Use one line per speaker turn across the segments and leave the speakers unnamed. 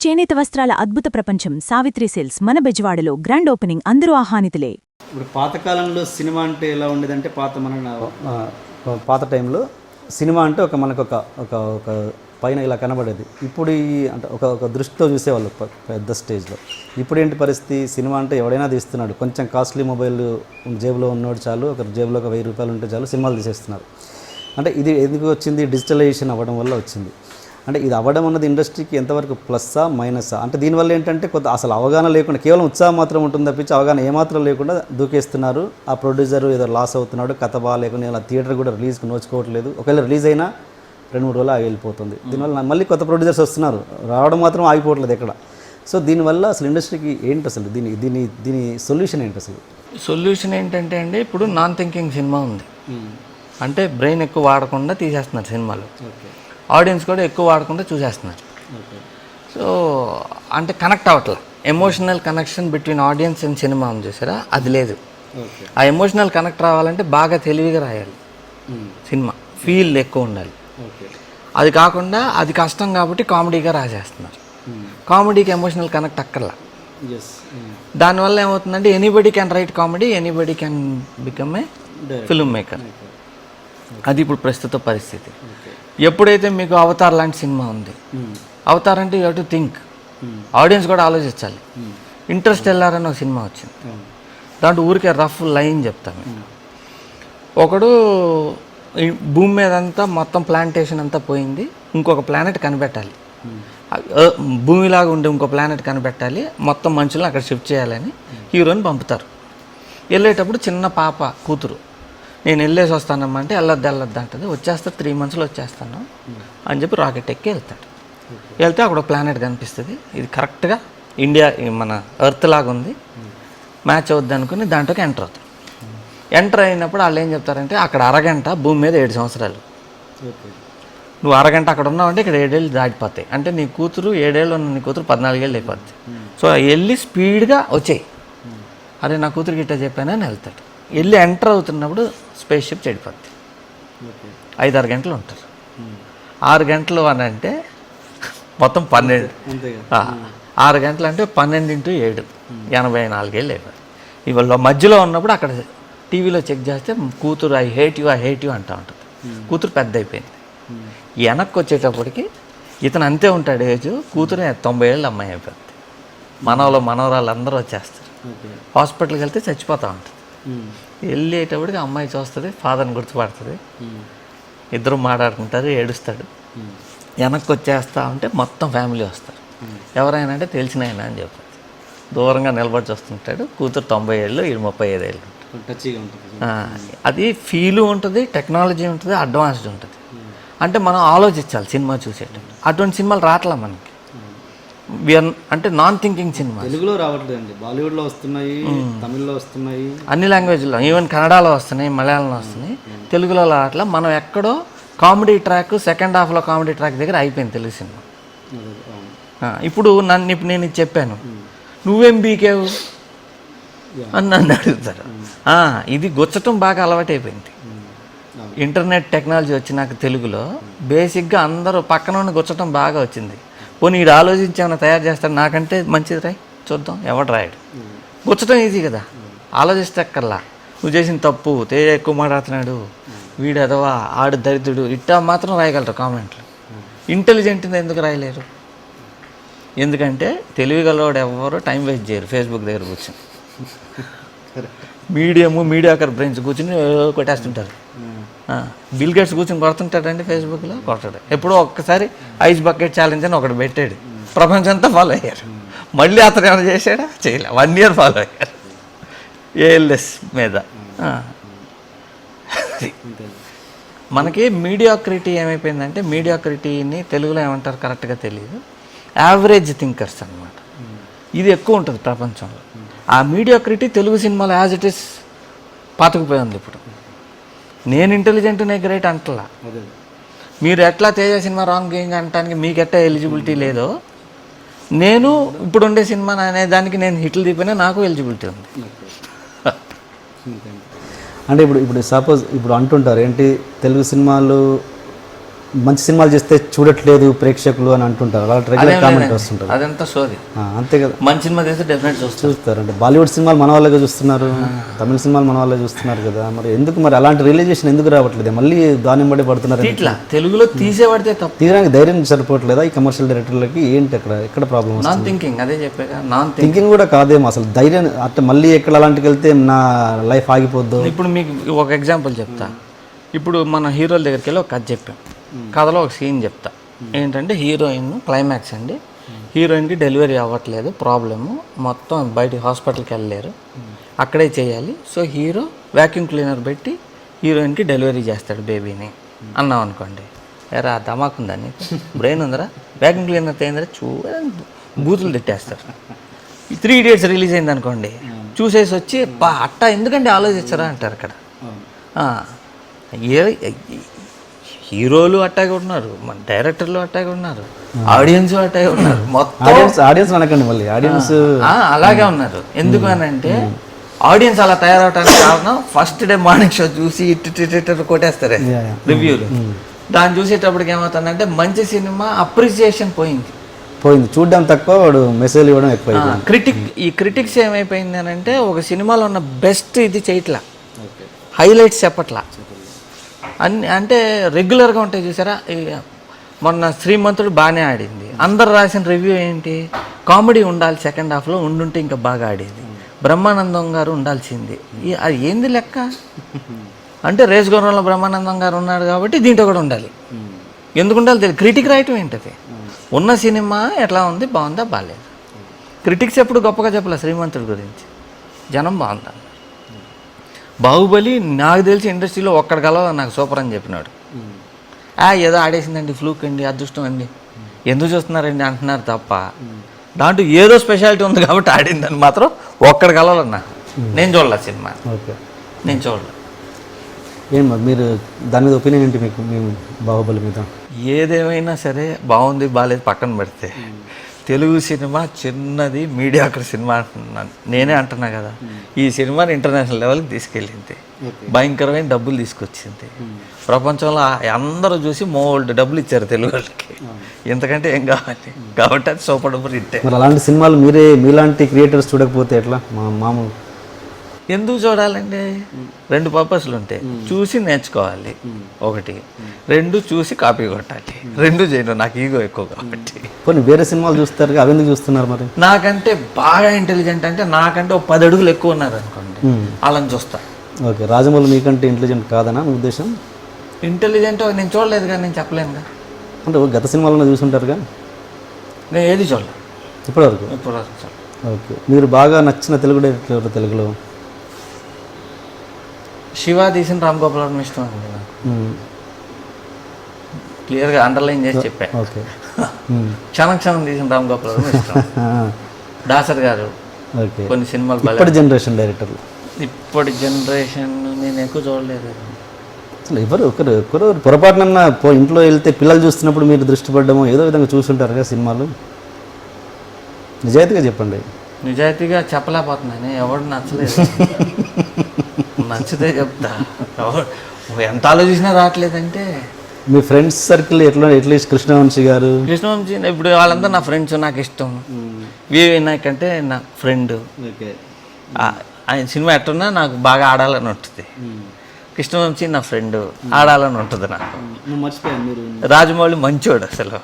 చేనేత వస్త్రాల అద్భుత ప్రపంచం సావిత్రి సిల్క్స్ మన బెజవాడలో గ్రాండ్ ఓపెనింగ్ అందరూ ఆహ్వానితులే.
ఇప్పుడు పాతకాలంలో సినిమా అంటే ఎలా ఉండేదంటే పాత టైంలో సినిమా అంటే మనకు ఒక పైన ఇలా కనబడేది. ఇప్పుడు అంటే ఒక దృష్టితో చూసేవాళ్ళు పెద్ద స్టేజ్లో. ఇప్పుడు ఏంటి పరిస్థితి, సినిమా అంటే ఎవడైనా తీస్తున్నాడు. కొంచెం కాస్ట్లీ మొబైల్ జేబులో ఉన్నోడు చాలు, ఒక జేబులో ఒక 1000 రూపాయలు ఉంటే చాలు సినిమాలు తీసేస్తున్నారు. అంటే ఇది ఎందుకు వచ్చింది, డిజిటలైజేషన్ అవ్వడం వల్ల వచ్చింది. అంటే ఇది అవ్వడం అన్నది ఇండస్ట్రీకి ఎంతవరకు ప్లస్సా మైనసా? అంటే దీనివల్ల ఏంటంటే కొత్త అసలు అవగాహన లేకుండా కేవలం ఉత్సాహం మాత్రం ఉంటుంది తప్పించి అవగాహన ఏమాత్రం లేకుండా దూకేస్తున్నారు. ఆ ప్రొడ్యూసర్ ఏదో లాస్ అవుతున్నాడు, కథ బాగాలేకుండా ఇలా థియేటర్ కూడా రిలీజ్కి నోచుకోవట్లేదు. ఒకవేళ రిలీజ్ అయినా 2-3 రోజులు ఆగిపోతుంది. దీనివల్ల మళ్ళీ కొత్త ప్రొడ్యూసర్స్ వస్తున్నారు, రావడం మాత్రం ఆగిపోవట్లేదు ఎక్కడ. సో దీనివల్ల అసలు ఇండస్ట్రీకి ఏంటి అసలు దీని సొల్యూషన్ ఏంటి అసలు?
సొల్యూషన్ ఏంటంటే అండి, ఇప్పుడు నాన్ థింకింగ్ సినిమా ఉంది. అంటే బ్రెయిన్ ఎక్కువ వాడకుండా తీసేస్తున్నారు సినిమాలు. ఆడియన్స్ కూడా ఎక్కువ వాడకుండా చూసేస్తున్నారు. సో అంటే కనెక్ట్ అవ్వట్లేదు. Emotional connection between audience and cinema ఉంది చూసారా, అది లేదు. ఆ ఎమోషనల్ కనెక్ట్ రావాలంటే బాగా తెలివిగా రాయాలి సినిమా, ఫీల్ ఎక్కువ ఉండాలి. అది కాకుండా అది కష్టం కాబట్టి కామెడీగా రాసేస్తున్నారు. కామెడీకి ఎమోషనల్ కనెక్ట్ అక్కర్లా. దానివల్ల ఏమవుతుందంటే anybody can write comedy, anybody can become a film maker. అది ఇప్పుడు ప్రస్తుత పరిస్థితి. ఎప్పుడైతే మీకు అవతార్ లాంటి సినిమా ఉంది, అవతార్ అంటే you have to think, audience కూడా ఆలోచించాలి. ఇంటర్స్టెల్లార్ అని ఒక సినిమా వచ్చింది, దాంట్లో ఊరికే రఫ్ లైన్ చెప్తాను. ఒకడు భూమి మీద అంతా మొత్తం ప్లాంటేషన్ అంతా పోయింది, ఇంకొక ప్లానెట్ కనిపెట్టాలి, భూమిలాగా ఉండే ఇంకో ప్లానెట్ కనిపెట్టాలి, మొత్తం మనుషులను అక్కడ షిఫ్ట్ చేయాలని హీరోని పంపుతారు. వెళ్ళేటప్పుడు చిన్న పాప కూతురు, నేను వెళ్ళేసి వస్తానమ్మా అంటే వెళ్ళొద్దు అంటది. వచ్చేస్తా 3 monthsలో వచ్చేస్తాను అని చెప్పి రాకెట్ ఎక్కి వెళ్తే అక్కడ ప్లానెట్ కనిపిస్తుంది. ఇది కరెక్ట్గా ఇండియా మన ఎర్త్ లాగా ఉంది, మ్యాచ్ అవుద్ది అనుకుని దాంట్లోకి ఎంటర్ అవుతారు. ఎంటర్ అయినప్పుడు వాళ్ళు ఏం చెప్తారంటే అక్కడ అరగంట, భూమి మీద 7 సంవత్సరాలు. నువ్వు అరగంట అక్కడ ఉన్నావంటే ఇక్కడ 7 ఏళ్ళు దాటిపోతాయి. అంటే నీ కూతురు 7 ఏళ్ళు ఉన్న నీ కూతురు 14 ఏళ్ళు అయిపోద్ది. సో వెళ్ళి స్పీడ్గా వచ్చేయి, అరే నా కూతురికి ఇట్లా చెప్పానని వెళ్తాడు. వెళ్ళి ఎంటర్ అవుతున్నప్పుడు స్పేస్ షిప్ చెడిపోద్ది. 5-6 గంటలు ఉంటారు. 6 గంటలు అని అంటే మొత్తం 12. 6 గంటలు అంటే 12 × 7 84 ఏళ్ళు అయిపోయింది. ఇవాళ మధ్యలో ఉన్నప్పుడు అక్కడ టీవీలో చెక్ చేస్తే కూతురు ఐ హేట్ యూ అంటూ ఉంటుంది. కూతురు పెద్ద అయిపోయింది. వెనక్కి వచ్చేటప్పటికి ఇతను అంతే ఉంటాడు ఏజ్, కూతురు 90 ఏళ్ళు అమ్మాయి అయిపోయింది. మనవరాళ్ళు అందరూ వచ్చేస్తారు. హాస్పిటల్కి వెళ్తే చచ్చిపోతూ ఉంటుంది. వెళ్ళేటప్పటికి అమ్మాయి చూస్తుంది, ఫాదర్ని గుర్తుపడుతుంది, ఇద్దరు మాట్లాడుకుంటారు, ఏడుస్తాడు. వెనక్కి వచ్చేస్తా ఉంటే మొత్తం ఫ్యామిలీ వస్తారు. ఎవరైనా అంటే తెలిసిన ఆయన అని చెప్పారు. దూరంగా నిలబడి చూస్తుంటాడు. కూతురు 90 ఏళ్ళు, 35 ఏళ్ళు. అది ఫీలు ఉంటుంది, టెక్నాలజీ ఉంటుంది, అడ్వాన్స్డ్ ఉంటుంది. అంటే మనం ఆలోచించాలి సినిమా చూసేటప్పుడు. అటువంటి సినిమాలు రావట్లే మనకి. అంటే నాన్ థింకింగ్ సినిమా
తెలుగులో రావట్లేదండి, బాలీవుడ్లో వస్తున్నాయి, తమిళ్లో వస్తున్నాయి,
అన్ని లాంగ్వేజ్లో, ఈవెన్ కన్నడలో వస్తున్నాయి, మలయాళంలో వస్తున్నాయి, తెలుగులో రావట్లే. మనం ఎక్కడో కామెడీ ట్రాక్, సెకండ్ హాఫ్లో కామెడీ ట్రాక్ దగ్గర అయిపోయింది తెలుగు సినిమా. ఇప్పుడు నేను ఇది చెప్పాను, నువ్వేం బీకేవు అని నన్ను అడుగుతారు. ఇది గుచ్చటం బాగా అలవాటైపోయింది. ఇంటర్నెట్ టెక్నాలజీ వచ్చినాక తెలుగులో బేసిక్గా అందరూ పక్కన ఉన్న గుచ్చటం బాగా వచ్చింది. పోనీ వీడు ఆలోచించి ఏమైనా తయారు చేస్తాడు, నాకంటే మంచిది రాయి చూద్దాం, ఎవడు రాయడు. గుచ్చటం ఈజీ కదా, ఆలోచిస్తే అక్కర్లా. నువ్వు చేసిన తప్పు, తేజ ఎక్కువ మాట్లాడుతున్నాడు, వీడు ఎదవా, ఆడు దరిద్రుడు, ఇట్టా మాత్రం రాయగలరు కామెంట్లు. ఇంటెలిజెంట్ ఎందుకు రాయలేరు? ఎందుకంటే తెలివిగలవాడు ఎవరు టైం వేస్ట్ చేయరు. ఫేస్బుక్ దగ్గర కూర్చొని మీడియాకర్ బ్రెయిన్స్ కూర్చుని కొట్టేస్తుంటారు. బిల్ గేట్స్ కూర్చొని కొడుతుంటాడండి ఫేస్బుక్లో, కొట్టాడు. ఎప్పుడో ఒక్కసారి ఐస్ బకెట్ ఛాలెంజ్ అని ఒకటి పెట్టాడు, ప్రపంచం అంతా ఫాలో అయ్యారు. మళ్ళీ అతను ఏమైనా చేశాడా? చేయలే. 1 year ఫాలో అయ్యారు ఏఎల్ఎస్ మీద. మనకి మీడియాక్రిటీ ఏమైపోయిందంటే, మీడియాక్రిటీని తెలుగులో ఏమంటారు కరెక్ట్గా తెలియదు, యావరేజ్ థింకర్స్ అన్నమాట. ఇది ఎక్కువ ఉంటుంది ప్రపంచంలో. ఆ మీడియాక్రిటీ తెలుగు సినిమాలో యాజ్ ఇట్ ఈస్ పాతుకుపోయింది. ఇప్పుడు నేను ఇంటెలిజెంట్, నేను గ్రేట్ అంటలా. మీరు ఎట్లా తేజ సినిమా రాంగ్ గేయింగ్ అనటానికి మీకు ఎట్లా ఎలిజిబిలిటీ లేదో, నేను ఇప్పుడు ఉండే సినిమా అనేదానికి నేను హిట్లు తీపినా నాకు ఎలిజిబిలిటీ ఉంది.
అంటే ఇప్పుడు సపోజ్ ఇప్పుడు అంటుంటారు ఏంటి, తెలుగు సినిమాలు మంచి సినిమాలు చేస్తే చూడట్లేదు ప్రేక్షకులు అని అంటుంటారు, అలాంటి రెగ్యులర్ కామెంట్ వస్తుంటారు.
అదంతా సోది.
అంతే కదా,
మంచి సినిమా చేస్తే డెఫినెట్
చూస్తారు. అంటే బాలీవుడ్ సినిమాలు మన వాళ్ళగా చూస్తున్నారు, తమిళ సినిమాలు మన వాళ్ళే చూస్తున్నారు కదా, మరి ఎందుకు మరి అలాంటి రిలీజేషన్ ఎందుకు రావట్లేదు? మళ్ళీ దాని బట్టి పడుతున్నారు.
ఇట్లా తెలుగులో తీసేవాడితే తప్పు,
తీయడానికి ధైర్యం సరిపోవట్లేదా ఈ కమర్షియల్ డైరెక్టర్లకి? ఏంటి ఎక్కడ ప్రాబ్లమ్?
Non thinking. అదే చెప్పాక నాన్
థింకింగ్ కూడా కాదేమో అసలు. ధైర్యం అంటే మళ్ళీ ఎక్కడ అలాంటికి వెళ్తే నా లైఫ్ ఆగిపోద్దు.
ఇప్పుడు మీకు ఒక ఎగ్జాంపుల్ చెప్తా. ఇప్పుడు మన హీరోల దగ్గరికి వెళ్ళి ఒక కథ చెప్పాం, కథలో ఒక సీన్ చెప్తా. ఏంటంటే హీరోయిన్ క్లైమాక్స్ అండి, హీరోయిన్కి డెలివరీ అవ్వట్లేదు, ప్రాబ్లము, మొత్తం బయట హాస్పిటల్కి వెళ్ళలేరు, అక్కడే చేయాలి. సో హీరో వ్యాక్యూమ్ క్లీనర్ పెట్టి హీరోయిన్కి డెలివరీ చేస్తాడు బేబీని అన్నాం అనుకోండి. ఎరా ధమాకుందా నీకు, బ్రెయిన్ ఉందరా, వ్యాక్యూమ్ క్లీనర్ అయిందరా, బూతులు తిట్టేస్తారు. 3 Idiots రిలీజ్ అయింది అనుకోండి, చూసేసి వచ్చి అట్టా ఎందుకంటే ఆలోచించరా అంటారు అక్కడ. హీరోలు అట్టాగే ఉన్నారు, మన డైరెక్టర్లు అట్టాగే ఉన్నారు, ఆడియన్స్ అట్టాగే ఉన్నారు, మొత్తం
ఆడియన్స్ అనకండి మళ్ళీ ఆడియన్స్
అలాగే ఉన్నారు. ఎందుకు అని అంటే ఆడియన్స్ అలా తయారవడానికి కారణం ఫస్ట్ డే మార్నింగ్ షో చూసి ఇటు కొట్టేస్తారు రివ్యూలు. దాన్ని చూసేటప్పటికి ఏమవుతుందంటే మంచి సినిమా అప్రిసియేషన్ పోయింది,
చూడడం తక్కువ, వాడు మెసేజ్ ఇవ్వడం ఎక్కువ.
ఈ క్రిటిక్స్ ఏమైపోయింది అని అంటే ఒక సినిమాలో ఉన్న బెస్ట్ ఇది చేయట్లా, హైలైట్స్ చెప్పట్లా అన్ని. అంటే రెగ్యులర్గా ఉంటాయి చూసారా, మొన్న శ్రీమంతుడు బాగానే ఆడింది, అందరు రాసిన రివ్యూ ఏంటి, కామెడీ ఉండాలి సెకండ్ హాఫ్లో, ఉండుంటే ఇంకా బాగా ఆడేది, బ్రహ్మానందం గారు ఉండాల్సింది. అది ఏంది లెక్క అంటే రేస్ గౌరవంలో బ్రహ్మానందం గారు ఉన్నాడు కాబట్టి దీంట్లో కూడా ఉండాలి. ఎందుకు ఉండాలి తెలియదు. క్రిటిక్ రాయటం ఏంటది, ఉన్న సినిమా ఎట్లా ఉంది, బాగుందా బాగాలేదు. క్రిటిక్స్ ఎప్పుడు గొప్పగా చెప్పలే శ్రీమంతుడి గురించి, జనం బాగుందా. బాహుబలి నాకు తెలిసి ఇండస్ట్రీలో ఒక్కడ కలవ నాకు సూపర్ అని చెప్పినాడు. ఏదో ఆడేసిందండి, ఫ్లూక్ అండి, అదృష్టం అండి, ఎందుకు చూస్తున్నారండి అంటున్నారు తప్ప దాంట్లో ఏదో స్పెషాలిటీ ఉంది కాబట్టి ఆడిందని మాత్రం ఒక్కడ కలవాలన్నా. నేను చూడలే సినిమా, నేను చూడలే.
ఏం మీరు దాని మీద ఒపీనియన్ ఏంటి మీకు, మేము బాహుబలి మీద?
ఏదేమైనా సరే బాగుంది బాగాలేదు పక్కన పెడితే, తెలుగు సినిమా చిన్నది మీడియాకర్ సినిమా అంటున్నాను నేనే అంటున్నా కదా. ఈ సినిమాని ఇంటర్నేషనల్ లెవెల్కి తీసుకెళ్ళింది, భయంకరమైన డబ్బులు తీసుకొచ్చింది, ప్రపంచంలో అందరూ చూసి మోల్డ్ డబ్బులు ఇచ్చారు తెలుగు వాళ్ళకి, ఇంతకంటే ఏం కావాలి. కాబట్టి అది సూపర్ డబ్బులు ఇట్టే.
మరి అలాంటి సినిమాలు మీలాంటి క్రియేటర్స్ చూడకపోతే ఎట్లా? మామూలు
ఎందుకు చూడాలండి? 2 పర్పస్లు ఉంటాయి. చూసి నేర్చుకోవాలి ఒకటి, 2 చూసి కాపీ కొట్టాలి. 2 చేయను, నాకు ఈగో ఎక్కువ కాబట్టి.
కొన్ని వేరే సినిమాలు చూస్తారు, అవి ఎందుకు చూస్తున్నారు మరి?
నాకంటే బాగా ఇంటెలిజెంట్ అంటే నాకంటే 10 అడుగులు ఎక్కువ ఉన్నారు అనుకోండి, వాళ్ళని చూస్తా.
ఓకే, రాజమౌళి మీకంటే ఇంటెలిజెంట్ కాదనా మీ ఉద్దేశం?
ఇంటెలిజెంట్ నేను చూడలేదు కానీ నేను చెప్పలేనుగా.
అంటే గత సినిమాలను చూసుంటారుగా?
నేను ఏది చూడలేదు
ఇప్పటివరకు. ఓకే, మీరు బాగా నచ్చిన తెలుగు డైరెక్టర్ ఎవరు తెలుగులో?
శివ తీసిన రామ్ గోపాల్ వర్మ ఇష్టం అండి నాకు, క్లియర్గా అండర్లైన్ చేసి చెప్పా.
ఓకే,
క్షణం తీసిన రామ్ గోపాల్ వర్మ ఇష్టం. దాసర్ గారు కొన్ని సినిమాలు.
ఇప్పటి జనరేషన్ డైరెక్టర్లు,
ఇప్పటి జనరేషన్ నేను ఎక్కువ చూడలేదు.
అసలు ఒకరు పొరపాటునన్నా ఇంట్లో వెళ్తే పిల్లలు చూస్తున్నప్పుడు మీరు దృష్టి పడ్డమో ఏదో విధంగా చూస్తుంటారు కదా సినిమాలు? నిజాయితీగా చెప్పండి.
నిజాయితీగా చెప్పలేకపోతున్నాను, ఎవడు నచ్చలేదు. నచ్చితే చెప్తా, ఎంత ఆలోచించినా రావట్లేదంటే.
మీ ఫ్రెండ్స్ సర్కిల్ ఎట్లీస్ట్ కృష్ణవంశీ గారు?
కృష్ణవంశీ ఇప్పుడు వాళ్ళందరూ నా ఫ్రెండ్స్, నాకు ఇష్టం. వివి వినాయక్ అంటే నా ఫ్రెండ్, ఆయన సినిమా ఎట్టున్నా నాకు బాగా ఆడాలని ఉంటుంది. కృష్ణవంశీ నా ఫ్రెండ్, ఆడాలని ఉంటుంది నాకు. రాజమౌళి మంచోడు, అసలు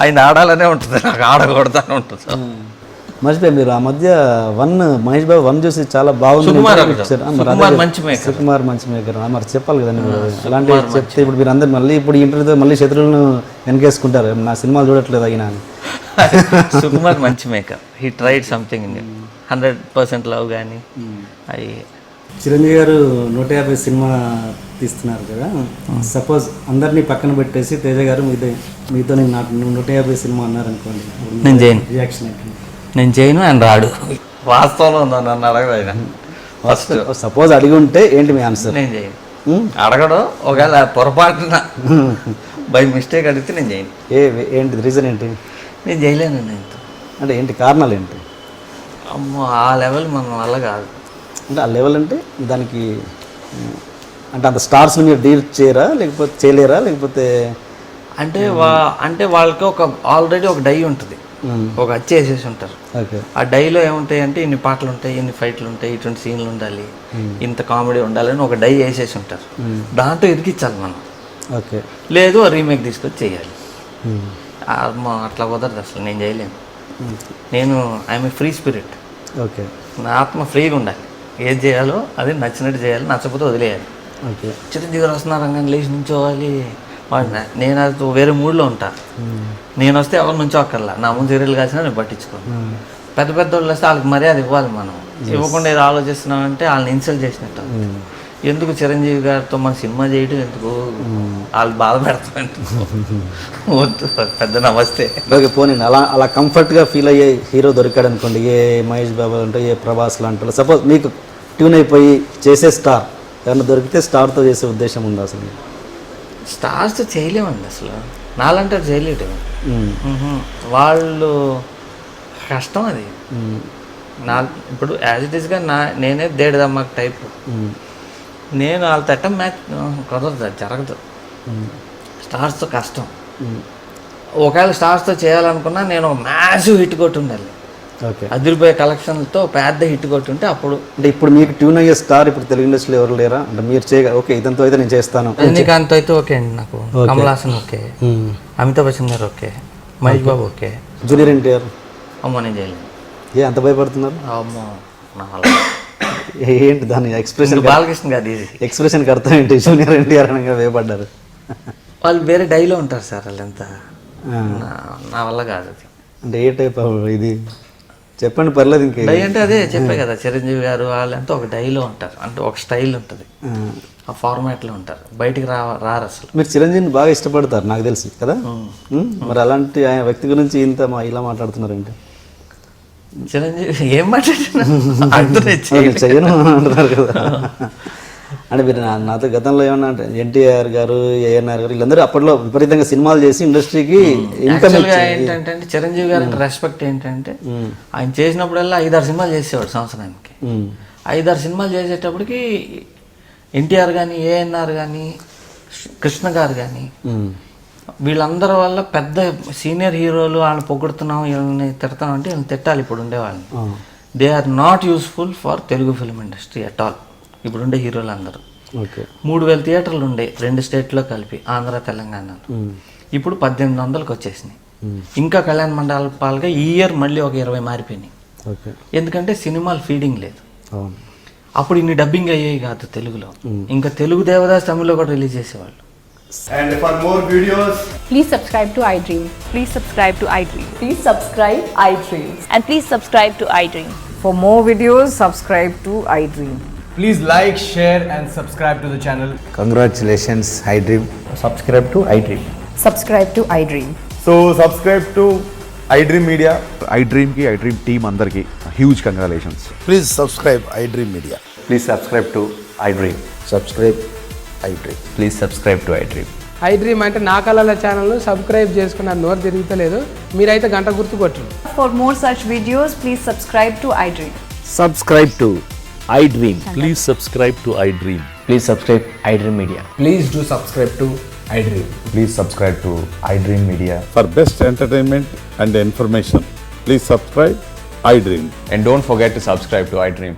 ఆయన ఆడాలనే ఉంటుంది, నాకు ఆడకూడదని ఉంటుంది.
మర్చిపోయి మీరు ఆ మధ్య మహేష్ బాబు 1 చూసి చాలా బాగుంది.
సుకుమార్ మంచి
మేకర్ మరి చెప్పాలి కదండి మీరు. అలాంటి చెప్తే ఇప్పుడు మీరు అందరు మళ్ళీ ఇప్పుడు ఇంటర్వ్యూతో మళ్ళీ శత్రువులను వెనకేసుకుంటారు, నా సినిమాలు చూడట్లేదు అయినా అని.
సుకుమార్ మంచి maker, he tried something 100% love కానీ అవి.
చిరంజీవి గారు 150 సినిమా తీస్తున్నారు కదా, సపోజ్ అందరినీ పక్కన పెట్టేసి తేజ గారు మీతో నాకు 150 సినిమా అన్నారు అనుకోండి,
నేను చేయను.
రియాక్షన్ ఏంటి?
నేను చేయను, ఆయన రాడు. వాస్తవంలో ఉందా నన్ను అడగదు ఆయన. ఫస్ట్
సపోజ్ అడిగి ఉంటే ఏంటి మీ ఆన్సర్?
నేను చేయను. అడగడం ఒకవేళ పొరపాటున బై మిస్టేక్ అడిగితే నేను చేయను.
ఏంటి రీజన్ ఏంటి?
నేను చేయలేను. నేను
అంటే ఏంటి కారణాలు ఏంటి?
అమ్మో ఆ లెవెల్ మన వల్ల కాదు.
అంటే ఆ లెవెల్ అంటే దానికి అంటే అంత స్టార్స్ని మీరు డీల్ చేయరా, లేకపోతే చేయలేరా, లేకపోతే
అంటే వాళ్ళకి ఆల్రెడీ ఒక డై ఉంటుంది, ఒక అచ్చు వేసేసి ఉంటారు.
ఓకే.
ఆ డైలో ఏముంటాయి అంటే ఇన్ని పాటలు ఉంటాయి, ఇన్ని ఫైట్లు ఉంటాయి, ఇటువంటి సీన్లు ఉండాలి, ఇంత కామెడీ ఉండాలని ఒక డై వేసేసి ఉంటారు. దాంట్లో ఇరికించాలి మనం.
ఓకే.
లేదు రీమేక్ తీసుకొచ్చి చేయాలి. అట్లా కుదరదు అసలు, నేను చేయలేను. నేను I'm a free spirit.
Okay.
నా ఆత్మ ఫ్రీగా ఉండాలి, ఏది చేయాలో అది నచ్చినట్టు చేయాలి, నచ్చకపోతే వదిలేయాలి.
ఓకే.
చిరంజీవి గారు వస్తున్నారు రంగాన్ని లేచి నుంచోవాలి, నేను అది వేరే మూడ్లో ఉంటా. నేను వస్తే ఎవరు నుంచో అక్కర్లా, నా ముందు సీరియల్ కాల్సినా నేను పట్టించుకోను. పెద్ద పెద్ద వాళ్ళు వస్తే వాళ్ళకి మర్యాద ఇవ్వాలి. మనం ఇవ్వకుండా ఏదో ఆలోచిస్తున్నామంటే వాళ్ళని ఇన్సల్ట్ చేసినట్టు. ఎందుకు చిరంజీవి గారితో మన సినిమా చేయడం ఎందుకు, వాళ్ళు బాధ పెడతామంటే వద్దు, పెద్ద నమస్తే.
ఓకే. పోనీ అలా కంఫర్ట్గా ఫీల్ అయ్యే హీరో దొరికాడు అనుకోండి, ఏ మహేష్ బాబు అంటే ఏ ప్రభాస్ లాంటి, సపోజ్ మీకు ట్యూన్ అయిపోయి చేసే స్టార్ ఎవరైనా దొరికితే స్టార్తో చేసే ఉద్దేశం ఉందా అసలు?
స్టార్స్ చేయలేమండి అసలు, నాలంటే చేయలేడు. వాళ్ళు కష్టం అది. ఇప్పుడు యాజ్ ఇట్ ఈస్గా నేనే దేడిదమ్మకి టైప్. నేను వాళ్ళ తట్టం మ్యాచ్ కుదరదు, అది జరగదు. స్టార్స్తో కష్టం. ఒకవేళ స్టార్స్తో చేయాలనుకున్నా నేను ఒక మ్యాసివ్ హిట్ కొట్టి ఉండాలి.
ఓకే.
అదిరిపోయే కలెక్షన్లతో పెద్ద హిట్ కొట్టి ఉంటే అప్పుడు.
అంటే ఇప్పుడు మీకు ట్యూన్ అయ్యే స్టార్ ఇప్పుడు తెలుగు ఇండస్ట్రీలో ఎవరు లేరా? అంటే మీరు ఓకే ఇదంతా అయితే నేను చేస్తాను.
రజనీకాంత్ అయితే ఓకే అండి నాకు, కమల్ హాసన్ ఓకే, అమితాబ్ బచ్చన్ గారు okay, Mahesh Babu okay.
Junior NTR
అమ్మో నేను చేయలేను.
అంత భయపడుతున్నారు?
అమ్మో నా వల్ల.
ఏంటి దాని ఎక్స్ప్రెషన్?
బాలకృష్ణ గారు ఈజీ.
ఎక్స్ప్రెషన్కి అర్థం ఏంటి? జూనియర్ ఎన్టీఆర్ అనగా భయపడ్డారు.
వాళ్ళు వేరే డైలో ఉంటారు సార్, వాళ్ళంతా నా వల్ల కాదు అది.
అంటే ఏ టైప్ ఇది చెప్పండి, పర్లేదు. ఇంకే
డై అంటే అదే చెప్పే కదా, చిరంజీవి గారు వాళ్ళంతా ఒక డైలో ఉంటారు, అంటే ఒక స్టైల్ ఉంటుంది, ఆ ఫార్మాట్లో ఉంటారు, బయటికి రారు అసలు.
మీరు చిరంజీవిని బాగా ఇష్టపడతారు నాకు తెలిసి కదా. మరి అలాంటి ఆయన వ్యక్తి గురించి ఇలా మాట్లాడుతున్నారంటే
చిరంజీవి ఏం మాట్లాడినా
చెయ్యను అంటున్నారు కదా. అంటే మీరు నాతో గతంలో ఏమన్నా అంటే ఎన్టీఆర్ గారు, ఏఎన్ఆర్ గారు వీళ్ళందరూ అప్పట్లో విపరీతంగా సినిమాలు చేసి ఇండస్ట్రీకి ఇన్కమ్
ఏంటంటే చిరంజీవి గారికి రెస్పెక్ట్ ఏంటంటే ఆయన చేసినప్పుడల్లా 5-6 సినిమాలు చేసేవాడు సంవత్సరానికి. 5-6 సినిమాలు చేసేటప్పటికి ఎన్టీఆర్ కానీ, ఏఎన్ఆర్ కానీ, కృష్ణ గారు కానీ వీళ్ళందరి వల్ల పెద్ద సీనియర్ హీరోలు వాళ్ళని పొగుడుతున్నాం, వీళ్ళని తిడతాం అంటే వీళ్ళని తిట్టాలి. ఇప్పుడు ఉండేవాళ్ళని they are not useful for Telugu film industry at all. ఇప్పుడు ఉండే హీరోలు అందరూ 3000 థియేటర్లు ఉండే 2 స్టేట్లో కలిపి, ఆంధ్ర తెలంగాణలో. ఇప్పుడు 1800కి వచ్చేసినాయి. ఇంకా కళ్యాణ మండపాలుగా ఈ ఇయర్ మళ్ళీ ఒక 20 మారిపోయినాయి. ఎందుకంటే సినిమాలు ఫీడింగ్ లేదు. అప్పుడు ఇన్ని డబ్బింగ్ అయ్యాయి కాదు తెలుగులో, ఇంకా తెలుగు దేవదాస్ తమిళ్లో కూడా రిలీజ్ చేసేవాళ్ళు.
And for more videos,
please subscribe to iDream.
Please subscribe to iDream.
Please subscribe iDream.
And please subscribe to iDream.
For more videos, subscribe to iDream.
please like, share and subscribe to the channel.
Congratulations, iDream.
Subscribe to iDream.
Subscribe to iDream.
So subscribe to iDream Media.
iDream ki iDream team andarki huge congratulations.
Please subscribe iDream Media.
Please subscribe to iDream.
Subscribe iDream.
Please subscribe to iDream.
iDream అంటే నా కళల ఛానల్ను subscribe చేసుకున్న నోరు తిరుగుతలేదు, మీరైతే గంట గుర్తు కొట్టండి.
For more such videos, please subscribe to iDream.
Subscribe to iDream.
Please subscribe to iDream.
Please subscribe iDream Media.
Please do subscribe to iDream.
Please subscribe to iDream Media.
For best entertainment and information, please subscribe iDream.
And don't forget to subscribe to iDream.